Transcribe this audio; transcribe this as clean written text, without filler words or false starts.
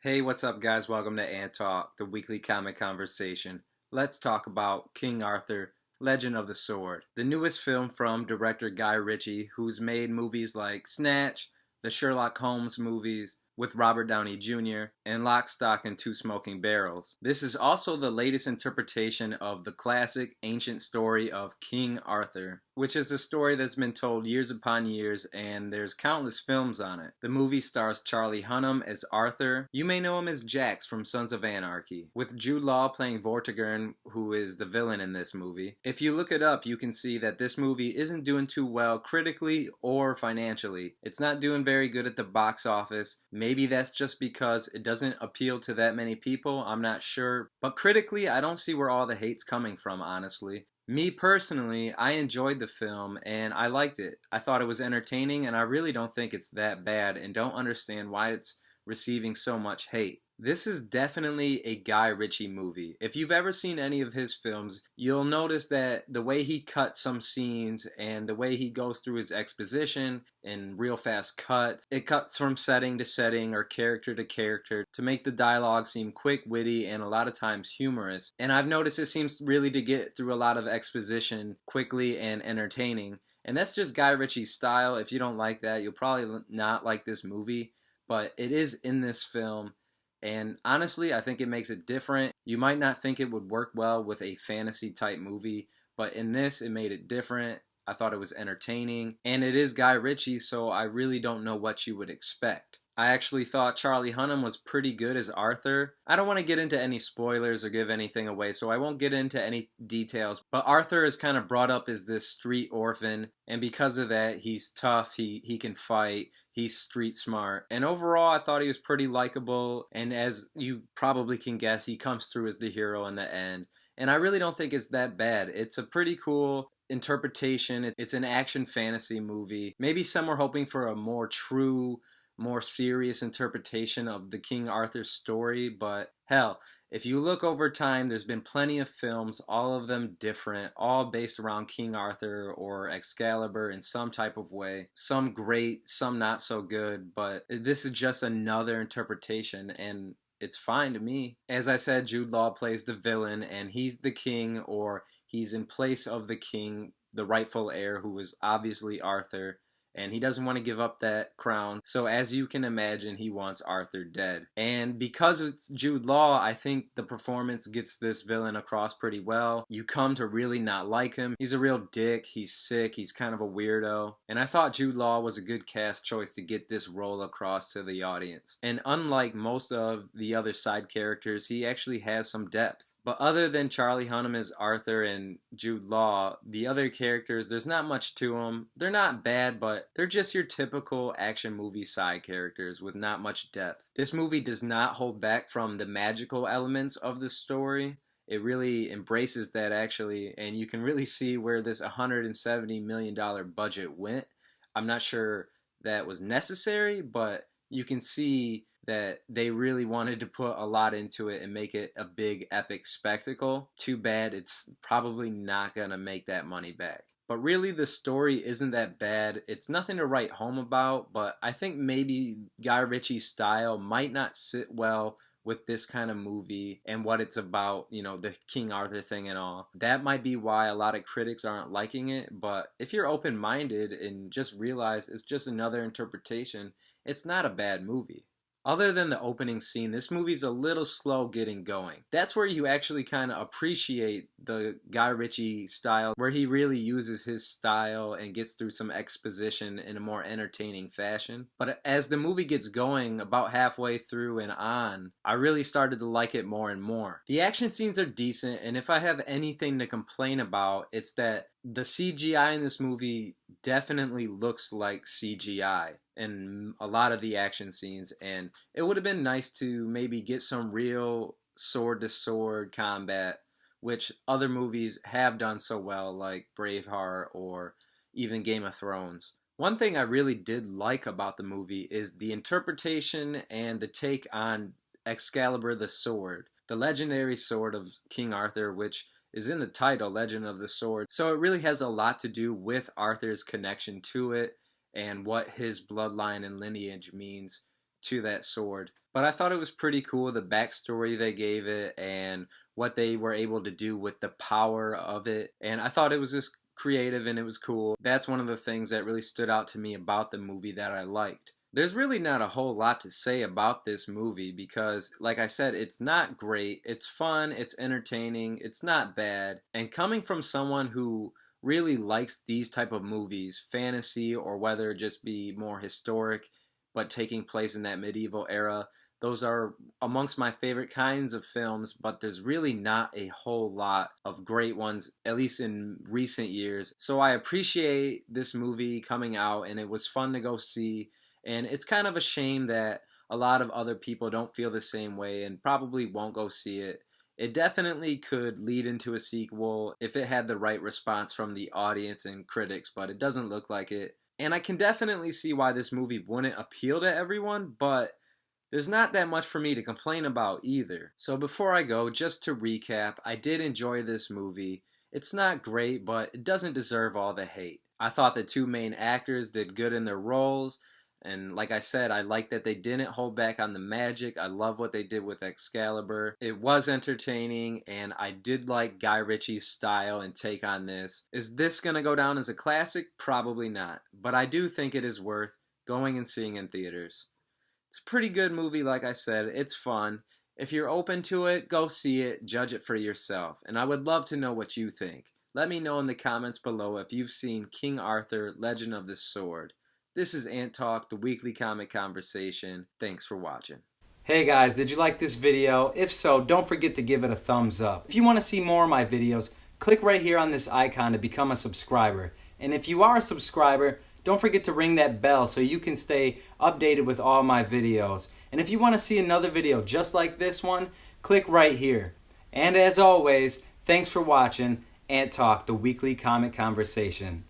Hey, what's up, guys? Welcome to AnTalk, the weekly comic conversation. Let's talk about King Arthur, Legend of the Sword, the newest film from director Guy Ritchie, who's made movies like Snatch, the Sherlock Holmes movies with Robert Downey Jr., and Lock, Stock, and Two Smoking Barrels. This is also the latest interpretation of the classic ancient story of King Arthur, which is a story that's been told years upon years, and there's countless films on it. The movie stars Charlie Hunnam as Arthur. You may know him as Jax from Sons of Anarchy, with Jude Law playing Vortigern, who is the villain in this movie. If you look it up, you can see that this movie isn't doing too well critically or financially. It's not doing very good at the box office. Maybe that's just because it doesn't appeal to that many people, I'm not sure. But critically, I don't see where all the hate's coming from, honestly. Me personally, I enjoyed the film and I liked it. I thought it was entertaining, and I really don't think it's that bad and don't understand why it's receiving so much hate. This is definitely a Guy Ritchie movie. If you've ever seen any of his films, you'll notice that the way he cuts some scenes and the way he goes through his exposition in real fast cuts, it cuts from setting to setting or character to character to make the dialogue seem quick, witty, and a lot of times humorous. And I've noticed it seems really to get through a lot of exposition quickly and entertaining. And that's just Guy Ritchie's style. If you don't like that, you'll probably not like this movie. But it is in this film. And honestly, I think it makes it different. You might not think it would work well with a fantasy type movie, but in this, it made it different. I thought it was entertaining. And it is Guy Ritchie, so I really don't know what you would expect. I actually thought Charlie Hunnam was pretty good as Arthur. I don't want to get into any spoilers or give anything away, so I won't get into any details. But Arthur is kind of brought up as this street orphan, and because of that, he's tough, he can fight, he's street smart. And overall, I thought he was pretty likable, and as you probably can guess, he comes through as the hero in the end. And I really don't think it's that bad. It's a pretty cool interpretation. It's an action fantasy movie. Maybe some were hoping for a more true, more serious interpretation of the King Arthur story, but hell, if you look over time, there's been plenty of films, all of them different, all based around King Arthur or Excalibur in some type of way. Some great, some not so good, but this is just another interpretation, and it's fine to me. As I said, Jude Law plays the villain, and he's the king, or he's in place of the king, the rightful heir, who is obviously Arthur. And he doesn't want to give up that crown. So as you can imagine, he wants Arthur dead. And because it's Jude Law, I think the performance gets this villain across pretty well. You come to really not like him. He's a real dick. He's sick. He's kind of a weirdo. And I thought Jude Law was a good cast choice to get this role across to the audience. And unlike most of the other side characters, he actually has some depth. But other than Charlie Hunnam as Arthur and Jude Law, the other characters, there's not much to them. They're not bad, but they're just your typical action movie side characters with not much depth. This movie does not hold back from the magical elements of the story. It really embraces that, actually, and you can really see where this $170 million budget went. I'm not sure that was necessary, but you can see that they really wanted to put a lot into it and make it a big epic spectacle. Too bad it's probably not gonna make that money back. But really, the story isn't that bad. It's nothing to write home about, but I think maybe Guy Ritchie's style might not sit well with this kind of movie and what it's about, you know, the King Arthur thing and all. That might be why a lot of critics aren't liking it, but if you're open-minded and just realize it's just another interpretation, it's not a bad movie. Other than the opening scene, this movie's a little slow getting going. That's where you actually kind of appreciate the Guy Ritchie style, where he really uses his style and gets through some exposition in a more entertaining fashion. But as the movie gets going, about halfway through and on, I really started to like it more and more. The action scenes are decent, and if I have anything to complain about, it's that the CGI in this movie definitely looks like CGI in a lot of the action scenes, and it would have been nice to maybe get some real sword-to-sword combat, which other movies have done so well, like Braveheart or even Game of Thrones. One thing I really did like about the movie is the interpretation and the take on Excalibur the sword, the legendary sword of King Arthur, which is in the title, Legend of the Sword. So it really has a lot to do with Arthur's connection to it and what his bloodline and lineage means to that sword. But I thought it was pretty cool, the backstory they gave it and what they were able to do with the power of it. And I thought it was just creative and it was cool. That's one of the things that really stood out to me about the movie that I liked. There's really not a whole lot to say about this movie because, like I said, it's not great. It's fun, it's entertaining, it's not bad. And coming from someone who really likes these type of movies, fantasy or whether it just be more historic but taking place in that medieval era, those are amongst my favorite kinds of films, but there's really not a whole lot of great ones, at least in recent years. So I appreciate this movie coming out, and it was fun to go see. And it's kind of a shame that a lot of other people don't feel the same way and probably won't go see it. It definitely could lead into a sequel if it had the right response from the audience and critics, but it doesn't look like it. And I can definitely see why this movie wouldn't appeal to everyone, but there's not that much for me to complain about either. So before I go, just to recap, I did enjoy this movie. It's not great, but it doesn't deserve all the hate. I thought the two main actors did good in their roles, and like I said, I like that they didn't hold back on the magic. I love what they did with Excalibur. It was entertaining, and I did like Guy Ritchie's style and take on this. Is this going to go down as a classic? Probably not, but I do think it is worth going and seeing in theaters. It's a pretty good movie, like I said. It's fun. If you're open to it, go see it, judge it for yourself. And I would love to know what you think. Let me know in the comments below if you've seen King Arthur, Legend of the Sword. This is AnTalk, the weekly comic conversation. Thanks for watching. Hey guys, did you like this video? If so, don't forget to give it a thumbs up. If you want to see more of my videos, click right here on this icon to become a subscriber. And if you are a subscriber, don't forget to ring that bell so you can stay updated with all my videos. And if you want to see another video just like this one, click right here. And as always, thanks for watching AnTalk, the weekly comic conversation.